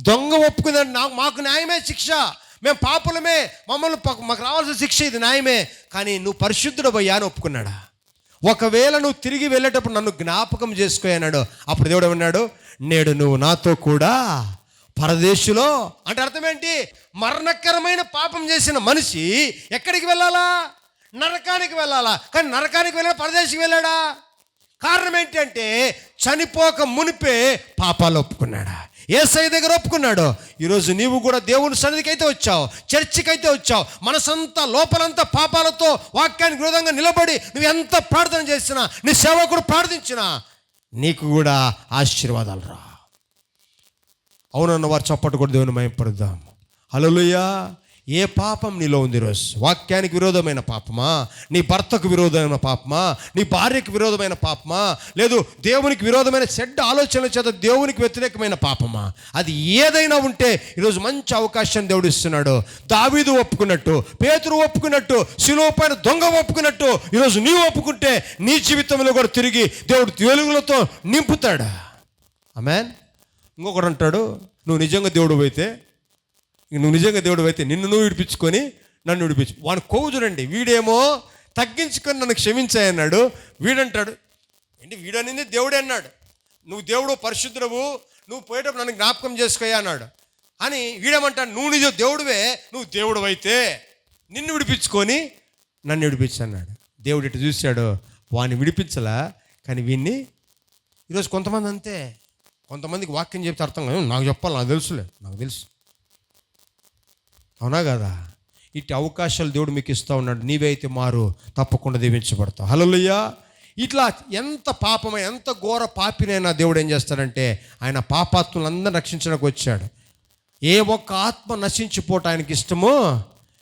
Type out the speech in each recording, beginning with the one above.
దొంగ ఒప్పుకుందంటే మాకు న్యాయమే శిక్ష, మేము పాపులమే, మాకు రావాల్సిన శిక్ష ఇది న్యాయమే, కానీ నువ్వు పరిశుద్ధుడు పోయా అని ఒప్పుకున్నాడా? ఒకవేళ నువ్వు తిరిగి వెళ్ళేటప్పుడు నన్ను జ్ఞాపకం చేసుకో అన్నాడు. అప్పుడు దేవుడు ఏమన్నాడు? నేడు నువ్వు నాతో కూడా పరదేశులో. అంటే అర్థం ఏంటి? మరణకరమైన పాపం చేసిన మనిషి ఎక్కడికి వెళ్ళాలా? నరకానికి వెళ్ళాలా. కానీ నరకానికి వెళ్ళాడా, పరదేశికి వెళ్ళాడా? కారణం ఏంటంటే చనిపోక మునిపే పాపాలు ఒప్పుకున్నాడా, యేసయ్య దగ్గర ఒప్పుకున్నాడు. ఈరోజు నీవు కూడా దేవుని సన్నిధికి అయితే వచ్చావు, చర్చికి అయితే వచ్చావు, మనసంతా లోపలంతా పాపాలతో వాక్యానికి విరోధంగా నిలబడి నువ్వు ఎంత ప్రార్థన చేసినా, నీ సేవకుడు ప్రార్థించినా నీకు కూడా ఆశీర్వాదాలు రా. అవునన్న వారు చప్పట్లు కూడా దేవుని మహిమపరుద్దాం. హల్లెలూయా. ఏ పాపం నీలో ఉంది ఈరోజు? వాక్యానికి విరోధమైన పాపమా? నీ భర్తకు విరోధమైన పాపమా? నీ భార్యకు విరోధమైన పాపమా? లేదు దేవునికి విరోధమైన చెడ్డ ఆలోచనల చేత దేవునికి వ్యతిరేకమైన పాపమా? అది ఏదైనా ఉంటే ఈరోజు మంచి అవకాశం దేవుడు ఇస్తున్నాడు. దావీదు ఒప్పుకున్నట్టు, పేతురు ఒప్పుకున్నట్టు, శిలువ పైన దొంగ ఒప్పుకున్నట్టు ఈరోజు నీవు ఒప్పుకుంటే నీ జీవితంలో కూడా తిరిగి దేవుడు వెలుగులతో నింపుతాడు. ఆమేన్. ఇంకొకడు అంటాడు, నువ్వు నిజంగా దేవుడు అయితే నిన్ను నువ్వు విడిపించుకొని నన్ను విడిపించు. వాడు కొవ్వు చూడండి. వీడేమో తగ్గించుకొని నన్ను క్షమించాయన్నాడు. వీడంటాడు ఏంటి, వీడనింది దేవుడే అన్నాడు, నువ్వు దేవుడు పరిశుద్ధుడవు, నువ్వు పోయేటప్పుడు నన్ను జ్ఞాపకం చేసుకోయా అన్నాడు. అని వీడేమంటాడు, నువ్వు నిజం దేవుడివే, నువ్వు దేవుడు అయితే నిన్ను విడిపించుకొని నన్ను విడిపించు అన్నాడు. దేవుడు ఇటు చూశాడు, వాడిని విడిపించలా, కానీ వీడిని. ఈరోజు కొంతమంది అంతే, కొంతమందికి వాక్యం చెప్తే అర్థం కాదు, నాకు చెప్పాలి, నాకు తెలుసు. అవునా కదా? ఇటు అవకాశాలు దేవుడు మీకు ఇస్తూ ఉన్నాడు. నీవే అయితే మారు, తప్పకుండా దీవించబడతావు. హల్లెలూయా. ఇట్లా ఎంత పాపమై ఎంత ఘోర పాపినైనా దేవుడు ఏం చేస్తాడంటే ఆయన పాపాత్ములందరినీ రక్షించడానికి వచ్చాడు. ఏ ఒక్క ఆత్మ నశించిపోవటం ఆయనకి ఇష్టమో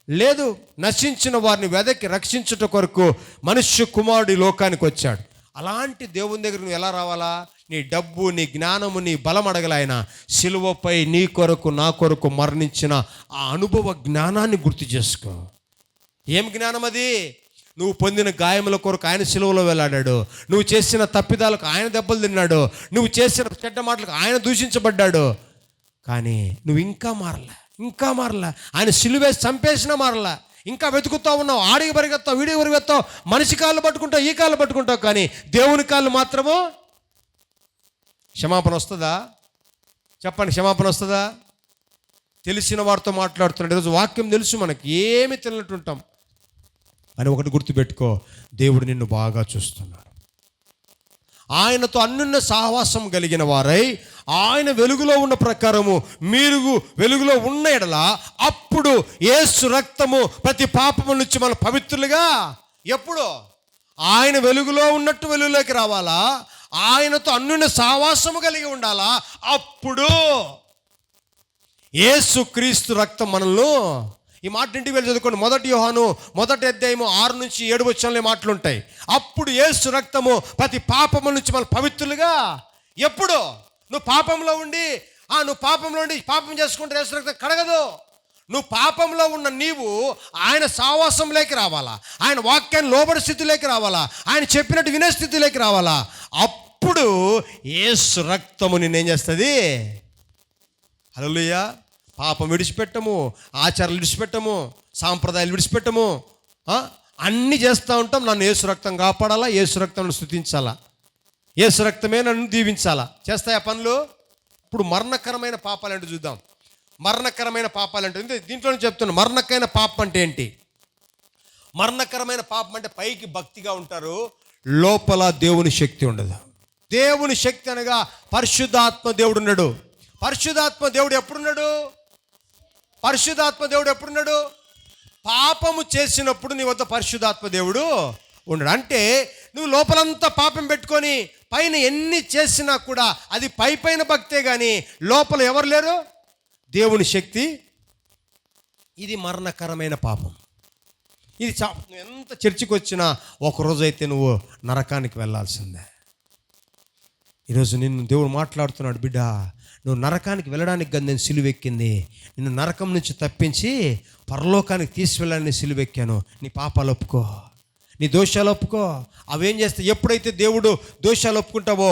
లేదు. నశించిన వారిని వెదకి రక్షించుట కొరకు మనుష్య కుమారుడు ఈ లోకానికి వచ్చాడు. అలాంటి దేవుని దగ్గర నువ్వు ఎలా రావాలా? నీ డబ్బు, నీ జ్ఞానము, నీ బలం అడగల. ఆయన సిలువపై నీ కొరకు నా కొరకు మరణించిన ఆ అనుభవ జ్ఞానాన్ని గుర్తు చేసుకో. ఏం జ్ఞానం అది? నువ్వు పొందిన గాయముల కొరకు ఆయన సిలువలో వెళ్ళాడాడు, నువ్వు చేసిన తప్పిదాలకు ఆయన దెబ్బలు తిన్నాడు, నువ్వు చేసిన చెడ్డ మాటలకు ఆయన దూషించబడ్డాడు. కానీ నువ్వు ఇంకా మారలా. ఆయన సిలువేసి చంపేసినా మారలా. ఇంకా వెతుకుతూ ఉన్నావు, ఆడికి పరిగెత్తావు, వీడికి పరిగెత్తావు, మనిషి కాళ్ళు పట్టుకుంటావు, ఈ కాళ్ళు పట్టుకుంటావు, కానీ దేవుని కాళ్ళు మాత్రము. క్షమాపణ వస్తుందా? చెప్పండి, క్షమాపణ వస్తుందా? తెలిసిన వారితో మాట్లాడుతున్నాడు. ఈరోజు వాక్యం తెలుసు మనకి, ఏమి తెలియనట్టుంటాం. అని ఒకటి గుర్తుపెట్టుకో, దేవుడు నిన్ను బాగా చూస్తున్నాడు. ఆయనతో అన్యోన్య సహవాసం కలిగిన వారై ఆయన వెలుగులో ఉన్న ప్రకారము మీరు వెలుగులో ఉన్న ఎడల అప్పుడు యేసు రక్తము ప్రతి పాపము నుంచి మనం పవిత్రులుగా. ఎప్పుడు? ఆయన వెలుగులో ఉన్నట్టు వెలుగులోకి రావాలా, ఆయనతో అన్యోన్య సహవాసము కలిగి ఉండాలా, అప్పుడు యేసు క్రీస్తు రక్తం మనల్ని. ఈ మాట ఇంటికి వెళ్ళి చదువుకోండి. 1 యోహాను 1 అధ్యాయము 6 నుంచి 7 వచనాలు మాటలు ఉంటాయి. అప్పుడు యేసు రక్తము ప్రతి పాపము నుంచి మనం పవిత్రులుగా. ఎప్పుడు? నువ్వు పాపంలో ఉండి పాపం చేసుకుంటే యేసు రక్తం కడగదు. నువ్వు పాపంలో ఉన్న నీవు ఆయన సావాసంలోకి రావాలా, ఆయన వాక్యాన్ని లోబడి స్థితిలోకి రావాలా, ఆయన చెప్పినట్టు వినే స్థితిలోకి రావాలా. అప్పుడు యేసు రక్తము నిన్నేం చేస్తుంది? హల్లెలూయా. పాపం విడిచిపెట్టము, ఆచారాలు విడిచిపెట్టము, సాంప్రదాయాలు విడిచిపెట్టము, అన్నీ చేస్తూ ఉంటాం. నన్ను యేసు రక్తం కాపాడాలా, యేసు రక్తం స్థుతించాలా, యేసు రక్తమే నన్ను దీవించాలా. చేస్తాయి ఆ పనులు. ఇప్పుడు మరణకరమైన పాపాలు అంటే చూద్దాం. మరణకరమైన పాపాలు అంటే దీంట్లోనే చెప్తున్నా. మరణకరమైన పాపం అంటే ఏంటి? మరణకరమైన పాపం అంటే పైకి భక్తిగా ఉంటారు, లోపల దేవుని శక్తి ఉండదు. దేవుని శక్తి అనగా పరిశుద్ధాత్మ దేవుడు ఉన్నాడు. పరిశుద్ధాత్మ దేవుడు ఎప్పుడున్నాడు? పాపము చేసినప్పుడు నీ వద్ద పరిశుద్ధాత్మ దేవుడు ఉండడు. అంటే నువ్వు లోపలంతా పాపం పెట్టుకొని పైన ఎన్ని చేసినా కూడా అది పైన భక్తే కానీ లోపల ఎవరు లేరు? దేవుని శక్తి. ఇది మరణకరమైన పాపం. ఇది నువ్వు ఎంత చర్చికి వచ్చినా ఒకరోజు అయితే నువ్వు నరకానికి వెళ్ళాల్సిందే. ఈరోజు నిన్ను దేవుడు మాట్లాడుతున్నాడు, బిడ్డ నువ్వు నరకానికి వెళ్ళడానికి కదా నేను సిలువెక్కింది, నిన్ను నరకం నుంచి తప్పించి పరలోకానికి తీసుకెళ్ళాలని సిలువెక్కాను. నీ పాపాలు ఒప్పుకో, నీ దోషాలు ఒప్పుకో. అవేం చేస్తే ఎప్పుడైతే దేవుడు దోషాలు ఒప్పుకుంటావో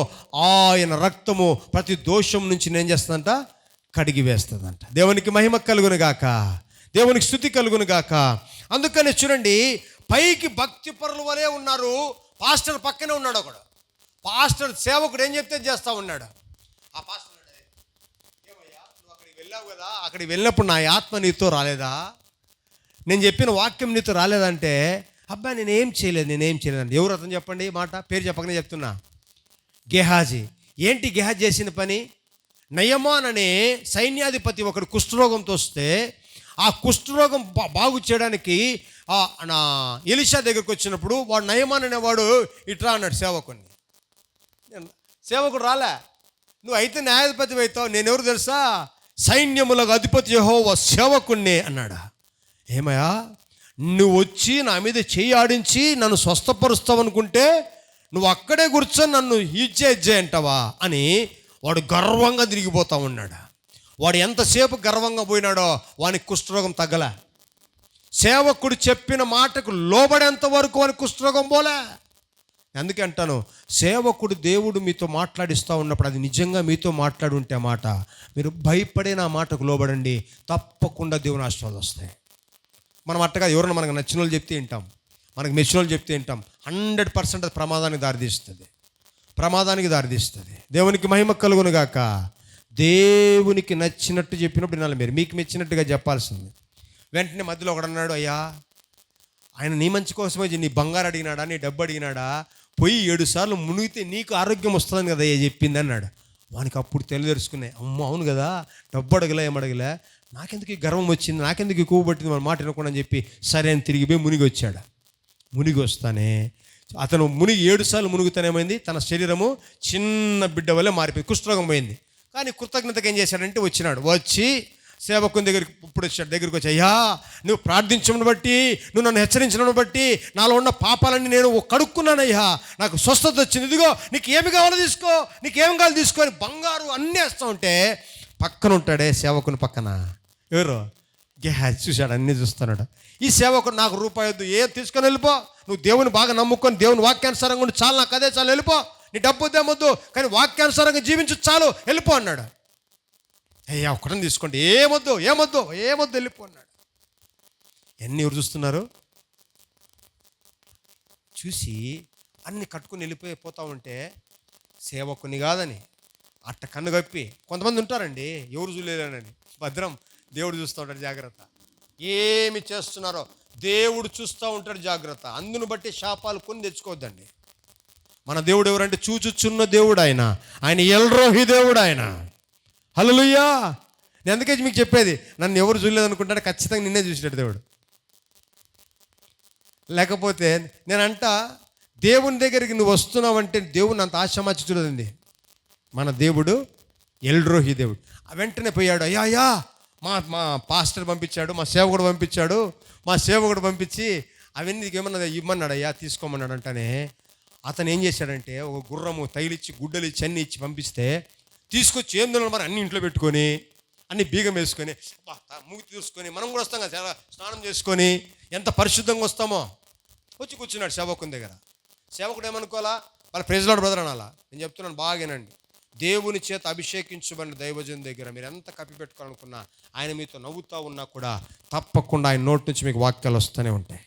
ఆయన రక్తము ప్రతి దోషం నుంచి నేను చేస్తుందంట కడిగి వేస్తుందంట. దేవునికి మహిమ కలుగును గాక, దేవునికి స్తుతి కలుగును గాక. అందుకని చూడండి, పైకి భక్తి పరుల వలే ఉన్నారు, పాస్టర్ పక్కనే ఉన్నాడు ఒకడు. పాస్టర్ సేవకుడు ఏం చెప్తే చేస్తూ ఉన్నాడు. ఆ పాస్టర్ ఏమయ్యా నువ్వు అక్కడికి వెళ్ళావు కదా, అక్కడికి వెళ్ళినప్పుడు నా ఆత్మ నీతో రాలేదా, నేను చెప్పిన వాక్యం నీతో రాలేదంటే, అబ్బాయి నేనేం చేయలేదు అంటే ఎవరు అతను చెప్పండి, మాట పేరు చెప్పకనే చెప్తున్నా. గెహాజీ. ఏంటి గెహాజీ చేసిన పని? నయమాన్ అనే సైన్యాధిపతి ఒకడు కుష్ఠరోగంతో వస్తే ఆ కుష్ఠరోగం బాగు చేయడానికి నా ఎలీషా దగ్గరికి వచ్చినప్పుడు వాడు నయమాన్ అనేవాడు ఇట్రా అన్నాడు సేవకుడిని. సేవకుడు రాలే, నువ్వు అయితే న్యాయాధిపతి అవుతావు, నేనెవరు తెలుసా, సైన్యములకు అధిపతి యెహోవా సేవకుణ్ణి అన్నాడా. ఏమయ్యా నువ్వు వచ్చి నా మీద చెయ్యి ఆడించి నన్ను స్వస్థపరుస్తావు అనుకుంటే నువ్వు అక్కడే కూర్చొని నన్ను ఇజ్జే అంటావా అని వాడు గర్వంగా తిరిగిపోతా ఉన్నాడు. వాడు ఎంతసేపు గర్వంగా పోయినాడో వానికి కుష్ఠరోగం తగ్గలే. సేవకుడు చెప్పిన మాటకు లోబడేంత వరకు వానికి కుష్ఠరోగం పోలే. అందుకే అంటాను, సేవకుడు దేవుడు మీతో మాట్లాడిస్తూ ఉన్నప్పుడు అది నిజంగా మీతో మాట్లాడి ఉంటే మాట మీరు భయపడే నా మాటకు లోబడండి, తప్పకుండా దేవుని ఆశీర్వాదాలు వస్తాయి. మనం అట్టగా ఎవరైనా మనకు నచ్చిన వాళ్ళు చెప్తే వింటాం, మనకు మెచ్చిన వాళ్ళు చెప్తే వింటాం. 100% అది ప్రమాదానికి దారితీస్తుంది. దేవునికి మహిమ కలుగును గాక. దేవునికి నచ్చినట్టు చెప్పినప్పుడు వినాలి మీరు, మీకు మెచ్చినట్టుగా చెప్పాల్సింది. వెంటనే మధ్యలో ఒకడు అన్నాడు, అయ్యా ఆయన నీ మంచి కోసమే నీ బంగారు అడిగినాడా, నీ డబ్బు అడిగినాడా, పోయి 7 సార్లు మునిగితే నీకు ఆరోగ్యం వస్తుందని కదా అయ్యా చెప్పింది అన్నాడు. వానికి అప్పుడు తెలుసుకున్నాయి, అమ్మ అవును కదా, డబ్బు అడగలే ఏమడగలే, నాకెందుకు ఈ గర్వం వచ్చింది, నాకెందుకు ఈ కొవ్వు పట్టింది, మన మాట వినకుండా అని చెప్పి సరే అని తిరిగిపోయి మునిగి వచ్చాడు. మునిగి వస్తానే అతను 7 సార్లు మునుగుతానేమైంది, తన శరీరము చిన్న బిడ్డ వల్లే మారిపోయి కుష్ఠరోగం పోయింది. కానీ కృతజ్ఞతగా ఏం చేశాడంటే వచ్చినాడు, వచ్చి సేవకుని దగ్గరికి వచ్చి, అయ్యా నువ్వు ప్రార్థించమని బట్టి, నువ్వు నన్ను హెచ్చరించడం బట్టి నాలో ఉన్న పాపాలన్నీ నేను కడుక్కున్నానయ్యా, నాకు స్వస్థత వచ్చింది, ఇదిగో నీకు ఏమి కావాలో తీసుకో, నీకేం కావాలో తీసుకో అని బంగారు అన్నీ వేస్తూ ఉంటే పక్కన ఉంటాడే సేవకుని పక్కన ఎవరు, గెహాజీ చూశాడు, అన్నీ చూస్తున్నాడు. ఈ సేవకుడు నాకు రూపాయి వద్దు, ఏం తీసుకొని వెళ్ళిపో, నువ్వు దేవుని బాగా నమ్ముకొని దేవుని వాక్యానుసారంగా ఉండి చాలు, నాకు అదే చాలు, వెళ్ళిపో, నీ డబ్బు వద్దేమొద్దు కానీ వాక్యానుసారంగా జీవించు చాలు, వెళ్ళిపో అన్నాడు. అయ్యా ఒకటని తీసుకోండి, ఏమొద్దు వెళ్ళిపో అన్నాడు. ఎన్ని ఎవరు చూస్తున్నారు, చూసి అన్ని కట్టుకుని వెళ్ళిపోతా ఉంటే సేవకుని కాదని అట్ట కన్ను కప్పి కొంతమంది ఉంటారండి, ఎవరు చూడలేరని, భద్రం దేవుడు చూస్తూ ఉంటాడు, జాగ్రత్త. ఏమి చేస్తున్నారో దేవుడు చూస్తూ ఉంటాడు, జాగ్రత్త. అందును బట్టి శాపాలు కొని తెచ్చుకోవద్దండి. మన దేవుడు ఎవరంటే చూచుచున్న దేవుడు ఆయన ఎల్రోహి దేవుడు ఆయన. హల్లెలూయా. నేను అందుకే మీకు చెప్పేది, నన్ను ఎవరు చూడలేదు అనుకుంటాడు, ఖచ్చితంగా నిన్నే చూసినట్టు దేవుడు. లేకపోతే నేనంట దేవుని దగ్గరికి నువ్వు వస్తున్నావంటే దేవుని అంత ఆశామాచి చూడదండి. మన దేవుడు ఎల్రోహి దేవుడు. వెంటనే పోయాడు, అయ్యా మా పాస్టర్ పంపించాడు, మా సేవకుడు పంపించి అవన్నీ ఏమన్నా ఇమ్మన్నాడు, అయ్యా తీసుకోమన్నాడు. అంటేనే అతను ఏం చేశాడంటే ఒక గుర్రము తైలిచ్చి గుడ్డలు ఇచ్చి అన్నీ ఇచ్చి పంపిస్తే తీసుకొచ్చి ఏం తిన్నాడు మరి అన్ని ఇంట్లో పెట్టుకొని అన్ని బీగం వేసుకొని మూగి తీసుకొని మనం కూడా వస్తాం కదా, స్నానం చేసుకొని ఎంత పరిశుద్ధంగా వస్తామో వచ్చి కూర్చున్నాడు సేవకుని దగ్గర. సేవకుడు ఏమనుకోవాలా, వాళ్ళ ప్రైజ్ లార్డ్ బ్రదర్ అనాలా. నేను చెప్తున్నాను బాగానండి, దేవుని చేత అభిషేకించబడిన దైవజన్ దగ్గర మీరు ఎంత కప్పి పెట్టుకోవాలనుకున్నా, ఆయన మీతో నవ్వుతూ ఉన్నా కూడా తప్పకుండా ఆయన నోటి నుంచి మీకు వాక్యాలు వస్తూనే ఉంటాయి.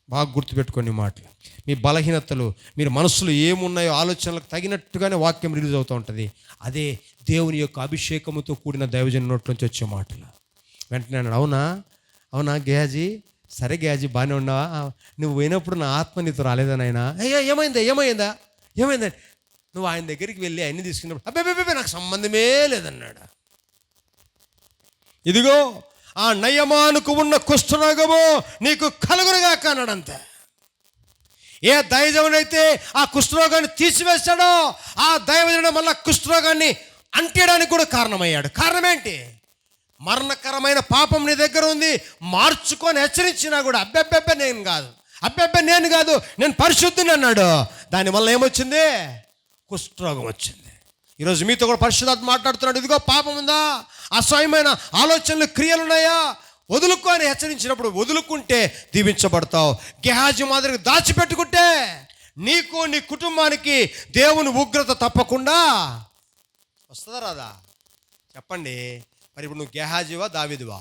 బాగా గుర్తుపెట్టుకోండి మాటలు. మీ బలహీనతలు, మీరు మనసులో ఏమున్నాయో ఆలోచనలకు తగినట్టుగానే వాక్యం రిలీజ్ అవుతూ ఉంటుంది. అదే దేవుని యొక్క అభిషేకముతో కూడిన దైవజన్ నోట్ల నుంచి వచ్చే మాటలు. వెంటనే అన్నాడు, అవునా గెహాజీ, సరే గెహాజీ బాగానే ఉన్నావా, నువ్వు పోయినప్పుడు నా ఆత్మ నీతో రాలేదని ఆయన. అయ్యా ఏమైందా నువ్వు ఆయన దగ్గరికి వెళ్ళి ఆయన్ని తీసుకున్నప్పుడు అబ్బే నాకు సంబంధమే లేదన్నాడు. ఇదిగో ఆ నయమానుకు ఉన్న కుష్ఠరోగము నీకు కలుగునుగాక అన్నాడంతే. ఏ దైవజనుడైతే ఆ కుష్ఠరోగాన్ని తీసివేశాడో ఆ దైవజనుడు మళ్ళా కుష్ఠరోగాన్ని అంటేయడానికి కూడా కారణమయ్యాడు. కారణం ఏంటి? మరణకరమైన పాపం నీ దగ్గర ఉంది, మార్చుకొని హెచ్చరించినా కూడా అబ్బెబ్బెబ్బే నేను కాదు నేను పరిశుద్ధుని అన్నాడు. దానివల్ల ఏమొచ్చింది? కుష్ఠరోగం వచ్చింది. ఈరోజు మీతో కూడా పరిశుద్ధాత్మ మాట్లాడుతున్నాడు. ఇదిగో పాపం ఉందా, అసహ్యమైన ఆలోచనలు క్రియలు ఉన్నాయా, వదులుకో అని హెచ్చరించినప్పుడు వదులుకుంటే దీవించబడతావు. గెహాజీ మాదిరిగా దాచిపెట్టుకుంటే నీకు నీ కుటుంబానికి దేవుని ఉగ్రత తప్పకుండా వస్తుందా రాదా చెప్పండి. మరి ఇప్పుడు నువ్వు గెహాజీవా దావీదువా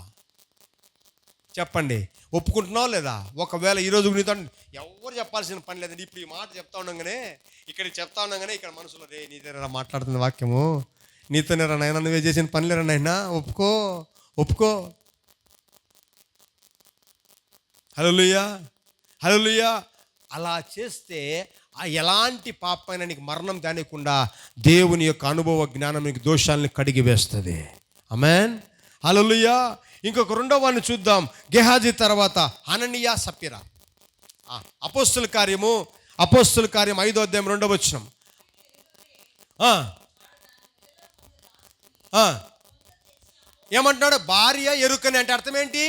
చెప్పండి, ఒప్పుకుంటున్నావు లేదా? ఒకవేళ ఈరోజు నీతో ఎవరు చెప్పాల్సిన పని లేదండి, ఇప్పుడు ఈ మాట చెప్తా ఉండగానే ఇక్కడికి చెప్తా ఉండగానే ఇక్కడ మనసులో రే నీతోనేరా మాట్లాడుతున్న వాక్యము, నీతోనేరా నాయన, నువ్వే చేసిన పని లేరా నాయన, ఒప్పుకో ఒప్పుకో. హల్లెలూయా హల్లెలూయా. అలా చేస్తే ఆ ఎలాంటి పాపమైనా నీకు మరణం దానికుండా దేవుని యొక్క అనుభవ జ్ఞానం నీకు దోషాలను కడిగి వేస్తుంది. ఆమేన్ హల్లెలూయా. ఇంకొక రెండో వాడిని చూద్దాం. గెహాజీ తర్వాత హననియా సప్పిరా. అపోస్తుల కార్యం 5వ అధ్యాయం 2వ వచనం. ఏమంటున్నాడు? భార్య ఎరుకని అంటే అర్థం ఏంటి?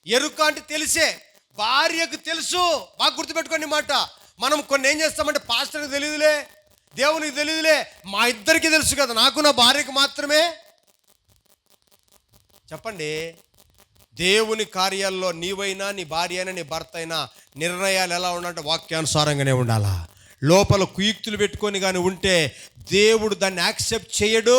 ఎరుక అంటే తెలిసే, భార్యకు తెలుసు. బాగా గుర్తుపెట్టుకోండి మాట. మనం కొన్ని ఏం చేస్తామంటే పాస్టర్కి తెలియదులే, దేవునికి తెలియదులే, మా ఇద్దరికి తెలుసు కదా, నాకు నా భార్యకు మాత్రమే. చెప్పండి, దేవుని కార్యాల్లో నీవైనా నీ భార్య అయినా నీ భర్త అయినా నిర్ణయాలు ఎలా ఉండాలంటే వాక్యానుసారంగానే ఉండాలా. లోపల కుయుక్తులు పెట్టుకొని కానీ ఉంటే దేవుడు దాన్ని యాక్సెప్ట్ చేయడు.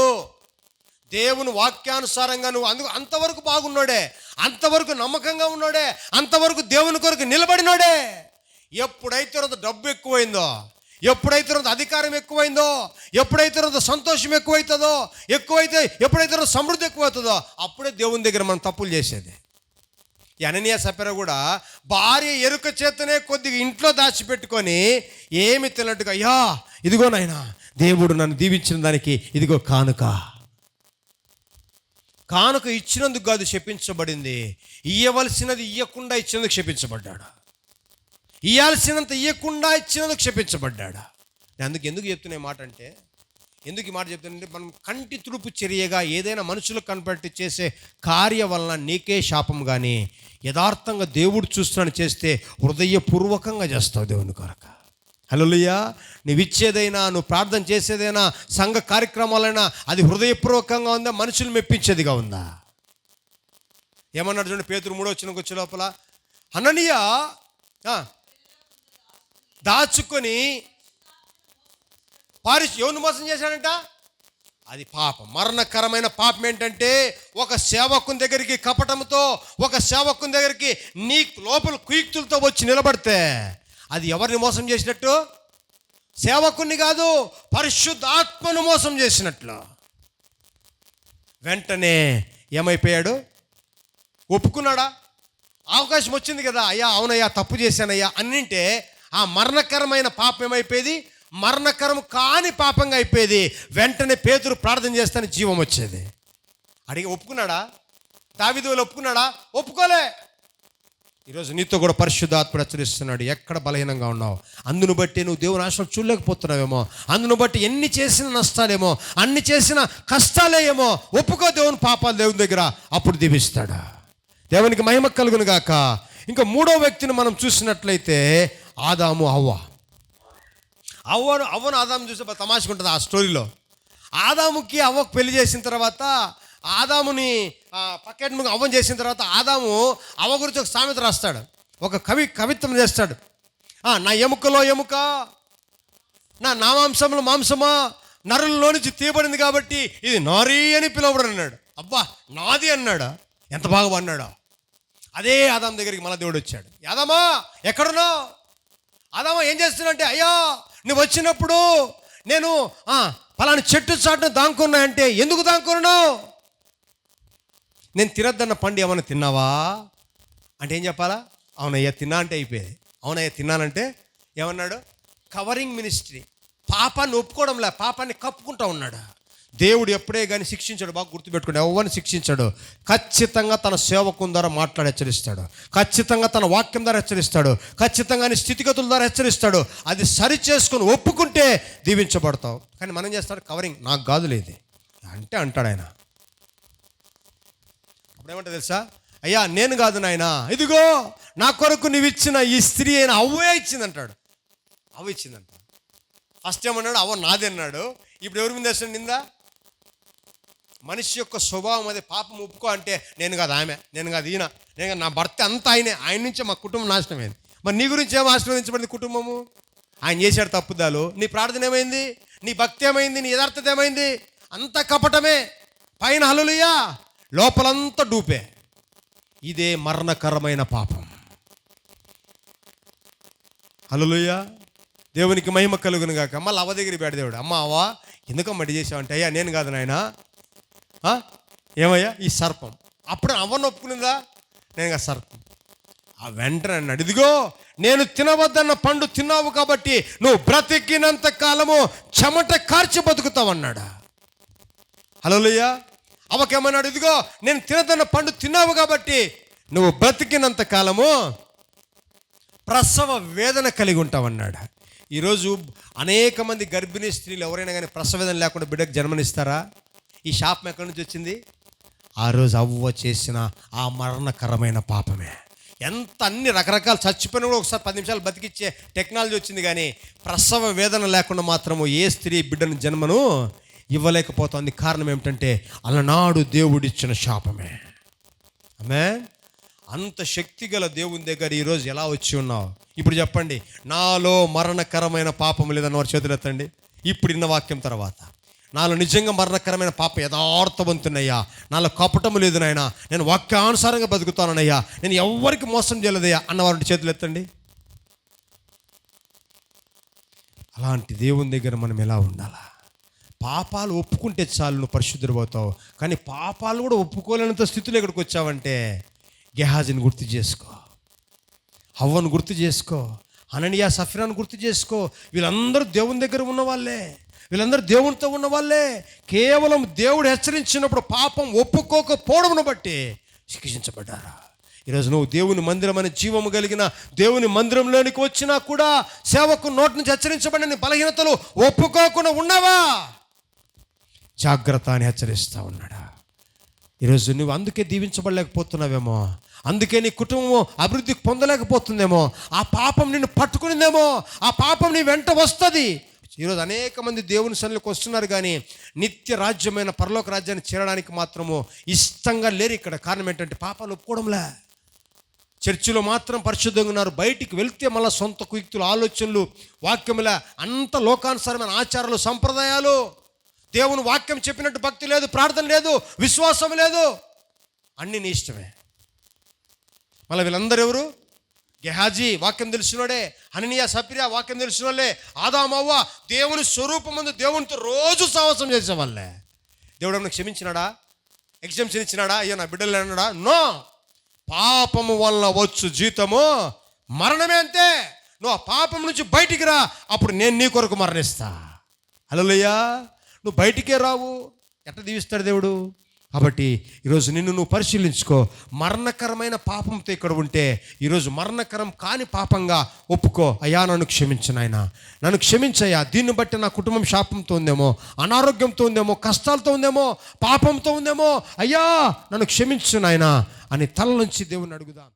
దేవుని వాక్యానుసారంగా నువ్వు అంతవరకు బాగున్నాడే, అంతవరకు నమ్మకంగా ఉన్నాడే, అంతవరకు దేవుని కొరకు నిలబడినాడే. ఎప్పుడైతే డబ్బు ఎక్కువైందో, ఎప్పుడైతే అధికారం ఎక్కువైందో, ఎప్పుడైతే సంతోషం ఎక్కువైతుందో, ఎప్పుడైతే సమృద్ధి ఎక్కువవుతుందో, అప్పుడే దేవుని దగ్గర మనం తప్పులు చేసేది. ఈ హననియా సప్పిరా కూడా భార్య ఎరుక చేతనే కొద్దిగా ఇంట్లో దాచిపెట్టుకొని ఏమి తిన్నట్టుగా, అయ్యా ఇదిగో నాయనా, దేవుడు నన్ను దీవించిన దానికి ఇదిగో కానుక. కానుక ఇచ్చినందుకు కాదు శపించబడింది, ఇయ్యవలసినది ఇయ్యకుండా ఇచ్చినందుకు శపించబడ్డాడు. ఇయ్యాల్సినంత ఇయ్యకుండా ఇచ్చినందుకు శపించబడ్డాడు. నేను ఎందుకు చెప్తున్నా మాట అంటే, ఎందుకు ఈ మాట చెప్తానంటే, మనం కంటి తుడుపు చర్యగా ఏదైనా మనుషులకు కనపట్టి చేసే కార్య వలన నీకే శాపం. కానీ యథార్థంగా దేవుడు చూస్తున్నాను చేస్తే హృదయపూర్వకంగా చేస్తావు దేవుని కొరకు. హల్లెలూయా. నువ్వు ఇచ్చేదైనా, నువ్వు ప్రార్థన చేసేదైనా, సంఘ కార్యక్రమాలైనా అది హృదయపూర్వకంగా ఉందా, మనుషులు మెప్పించేదిగా ఉందా? ఏమన్నాడు చూడండి, పేతురు 3వ వచనంకి వచ్చే లోపల, హననియా దాచుకొని ఎవరిని మోసం చేశాడంట? అది పాపం, మరణకరమైన పాపం. ఏంటంటే ఒక సేవకుని దగ్గరికి కపటంతో, ఒక సేవకుని దగ్గరికి నీ లోపల కుయుక్తులతో వచ్చి నిలబడితే అది ఎవరిని మోసం చేసినట్టు? సేవకుని కాదు, పరిశుద్ధాత్మను మోసం చేసినట్లు. వెంటనే ఏమైపోయాడు? ఒప్పుకున్నాడా? అవకాశం వచ్చింది కదా, అయ్యా అవునయ్యా తప్పు చేశానయ్యా అన్నింటే ఆ మరణకరమైన పాపం ఏమైపోయేది? మరణకరం కాని పాపంగా అయిపోయేది. వెంటనే పేతురు ప్రార్థన చేస్తానే జీవం వచ్చేది. అడిగి ఒప్పుకున్నాడా? దావీదు ఒప్పుకున్నాడా? ఒప్పుకోలే. ఈరోజు నీతో కూడా పరిశుద్ధాత్ముడు హెచ్చరిస్తున్నాడు. ఎక్కడ బలహీనంగా ఉన్నావు, అందును బట్టి నువ్వు దేవుని ఆశలు చూడలేకపోతున్నావేమో, అందును బట్టి ఎన్ని చేసిన నష్టాలేమో, అన్ని చేసిన కష్టాలే ఏమో, ఒప్పుకో దేవుని పాపాలు దేవుని దగ్గర, అప్పుడు దీవిస్తాడు. దేవునికి మహిమ కలుగును గాక. ఇంకా 3వ వ్యక్తిని మనం చూసినట్లయితే ఆదాము అవ్వ. అవ్వను ఆదాము చూస్తే తమాషగా ఉంటుంది ఆ స్టోరీలో. ఆదాముకి అవ్వకు పెళ్లి చేసిన తర్వాత, ఆదాముని పక్కెట్ అవ్వని చేసిన తర్వాత, ఆదాము అవ్వ గురించి ఒక సామెత రాస్తాడు, ఒక కవిత్వం చేస్తాడు. నా ఎముకలో ఎముక, నా మాంసంలో మాంసమా, నరుల్లో నుంచి తీయబడింది కాబట్టి ఇది నారీ అని పిలువబడి అన్నాడు. అబ్బా నాది అన్నాడు, ఎంత బాగా అన్నాడు. అదే ఆదాము దగ్గరికి మళ్ళీ దేవుడు వచ్చాడు. ఆదామా ఎక్కడున్నావు? ఆదామా ఏం చేస్తున్నా అంటే, అయ్యా నువ్వు వచ్చినప్పుడు నేను పలానా చెట్టు చాటున దాంకున్నా అంటే, ఎందుకు దాంకున్నావు? నేను తినద్దన్న పండు ఏమన్నా తిన్నావా అంటే ఏం చెప్పాలా? అవునయ్యా తిన్నా అంటే అయిపోయేది. అవునయ్యా తిన్నానంటే ఏమన్నాడు? Covering ministry. పాపాన్ని ఒప్పుకోవడంలే, పాపాన్ని కప్పుకుంటా ఉన్నాడు. దేవుడు ఎప్పుడే కానీ శిక్షించాడు, బాగా గుర్తుపెట్టుకోండి. ఎవరిని శిక్షించాడు? ఖచ్చితంగా తన సేవకుని ద్వారా మాట్లాడి హెచ్చరిస్తాడు, ఖచ్చితంగా తన వాక్యం ద్వారా హెచ్చరిస్తాడు, ఖచ్చితంగా స్థితిగతుల ద్వారా హెచ్చరిస్తాడు. అది సరి చేసుకొని ఒప్పుకుంటే దీవించబడతావు. కానీ మనం చేస్తాడు కవరింగ్, నాకు కాదు లేదు అంటే అంటాడు ఆయన. అప్పుడేమంటా తెలుసా? అయ్యా నేను కాదు నాయన, ఇదిగో నా కొరకు నువ్వు ఇచ్చిన ఈ స్త్రీ అయిన అవ్వే ఇచ్చిందంటాడు. అవ్వ ఇచ్చిందంట. ఫస్ట్ ఏమన్నాడు? అవ్వ నాది అన్నాడు. ఇప్పుడు ఎవరి మీద వేస్తాడు నిందా? మనిషి యొక్క స్వభావం అదే. పాపం ఒప్పుకో అంటే నేను కాదు ఆమె, నేను కాదు ఈయన, నేను కాదు నా భర్త అంతా ఆయన నుంచే మా కుటుంబం నాశనమైంది. మరి నీ గురించి ఏమో ఆశీర్వదించబడింది కుటుంబము? ఆయన చేశాడు తప్పుదాలు. నీ ప్రార్థన ఏమైంది? నీ భక్తి ఏమైంది? నీ యథార్థత ఏమైంది? అంత కపటమే. పైన హల్లెలూయా, లోపలంతా డూపే. ఇదే మరణకరమైన పాపం. హల్లెలూయా, దేవునికి మహిమ కలుగును గాక. మళ్ళీ అవ్వ దగ్గరికి పెడ దేవుడు, అమ్మ అవ్వ ఎందుకమ్మా ఇది చేసావంటే, అయ్యా నేను కాదు నాయన, ఏమయ్యా ఈ సర్పం. అప్పుడు అవ్వను ఒప్పుకునిందా, నేను సర్పం. ఆ వెంటనే అన్నాడు, ఇదిగో నేను తినవద్దన్న పండు తిన్నావు కాబట్టి నువ్వు బ్రతికినంత కాలము చెమట కార్చి బతుకుతావు అన్నాడు. హల్లెలూయా. అవ్వకేమన్నాడు, ఇదిగో నేను తినదన్న పండు తిన్నావు కాబట్టి నువ్వు బ్రతికినంత కాలము ప్రసవ వేదన కలిగి ఉంటావన్నాడు. ఈరోజు అనేక మంది గర్భిణీ స్త్రీలు ఎవరైనా కానీ ప్రసవ వేదన లేకుండా బిడ్డకు జన్మనిస్తారా? ఈ శాపం ఎక్కడి నుంచి వచ్చింది? ఆ రోజు అవ్వ చేసిన ఆ మరణకరమైన పాపమే. ఎంత అన్ని రకరకాల చచ్చిపోయినా కూడా ఒకసారి 10 నిమిషాలు బతికిచ్చే టెక్నాలజీ వచ్చింది, కానీ ప్రసవ వేదన లేకుండా మాత్రము ఏ స్త్రీ బిడ్డను జన్మను ఇవ్వలేకపోతుంది. కారణం ఏమిటంటే అలనాడు దేవుడిచ్చిన శాపమే. ఆమేన్. అంత శక్తిగల దేవుని దగ్గర ఈరోజు ఎలా వచ్చి ఉన్నావు? ఇప్పుడు చెప్పండి, నాలో మరణకరమైన పాపం లేదన్న వారి చేతులు ఎత్తండి. ఇప్పుడు ఇన్న వాక్యం తర్వాత, నాలో నిజంగా మరణకరమైన పాప యథార్థవంతున్నయ్యా, నాలో కపటము లేదు నాయనా, నేను వాక్యానుసారంగా బతుకుతానయ్యా, నేను ఎవరికి మోసం చేయలేదయ్యా అన్నవారి చేతులు ఎత్తండి. అలాంటి దేవుని దగ్గర మనం ఎలా ఉండాలా? పాపాలు ఒప్పుకుంటే చాలు నువ్వు పరిశుద్ధుడవుతావు. కానీ పాపాలు కూడా ఒప్పుకోలేనంత స్థితిలో ఇక్కడికి వచ్చావంటే గెహాజీని గుర్తు చేసుకో, హవ్వను గుర్తు చేసుకో, హననియా సఫీరాను గుర్తు చేసుకో. వీళ్ళందరూ దేవుని దగ్గర ఉన్న వాళ్ళే, వీళ్ళందరూ దేవునితో ఉన్న వాళ్ళే. కేవలం దేవుడు హెచ్చరించినప్పుడు పాపం ఒప్పుకోకపోవడంను బట్టి శిక్షించబడ్డారు. ఈరోజు నువ్వు దేవుని మందిరం అనే జీవము కలిగిన దేవుని మందిరంలోనికి వచ్చినా కూడా సేవకు నోటి నుంచి హెచ్చరించబడిన బలహీనతలు ఒప్పుకోకుండా ఉన్నావా? జాగ్రత్త అని హెచ్చరిస్తూ ఉన్నాడా. ఈరోజు నువ్వు అందుకే దీవించబడలేకపోతున్నావేమో, అందుకే నీ కుటుంబం అభివృద్ధి పొందలేకపోతుందేమో, ఆ పాపం నిన్ను పట్టుకునిందేమో, ఆ పాపం నీ వెంట వస్తుంది. ఈరోజు అనేక మంది దేవుని సన్నిధికి వస్తున్నారు, కానీ నిత్య రాజ్యమైన పరలోక రాజ్యాన్ని చేరడానికి మాత్రము ఇష్టంగా లేరు ఇక్కడ. కారణం ఏంటంటే పాపాలు ఒప్పుకోవడంలే. చర్చిలో మాత్రం పరిశుద్ధంగా ఉన్నారు, బయటికి వెళ్తే మళ్ళీ సొంత కుయుక్తులు, ఆలోచనలు, వాక్యముల అంత లోకానుసారమైన ఆచారాలు, సంప్రదాయాలు. దేవుని వాక్యం చెప్పినట్టు భక్తి లేదు, ప్రార్థన లేదు, విశ్వాసం లేదు, అన్నీ నీ ఇష్టమే. మళ్ళీ వీళ్ళందరూ ఎవరు? గెహాజీ వాక్యం తెలిసినోడే, హననియా సఫీరా వాక్యం తెలిసిన వాళ్ళే, ఆదాము అవ్వ దేవుని స్వరూపం ముందు దేవునితో రోజు సావాసం చేసేవాళ్ళే. దేవుడు ఏమన్నా క్షమించినాడా? ఎగ్జామ్షన్ ఇచ్చినాడా? అయ్యో నా బిడ్డలు అన్నాడా? నో. పాపము వల్ల వచ్చు జీతము మరణమే, అంతే. నువ్వు ఆ పాపం నుంచి బయటికి రా, అప్పుడు నేను నీ కొరకు మరణిస్తా. హల్లెలూయా. నువ్వు బయటికే రావు, ఎట్లా దీవిస్తాడు దేవుడు? కాబట్టి ఈరోజు నిన్ను నువ్వు పరిశీలించుకో. మరణకరమైన పాపంతో ఇక్కడ ఉంటే ఈరోజు మరణకరం కాని పాపంగా ఒప్పుకో. అయ్యా నన్ను క్షమించు నాయనా, నన్ను క్షమించయ్యా, దీన్ని బట్టి నా కుటుంబం శాపంతో ఉందేమో, అనారోగ్యంతో ఉందేమో, కష్టాలతో ఉందేమో, పాపంతో ఉందేమో, అయ్యా నన్ను క్షమించు నాయనా అని తల నుంచి దేవుని అడుగుదాం.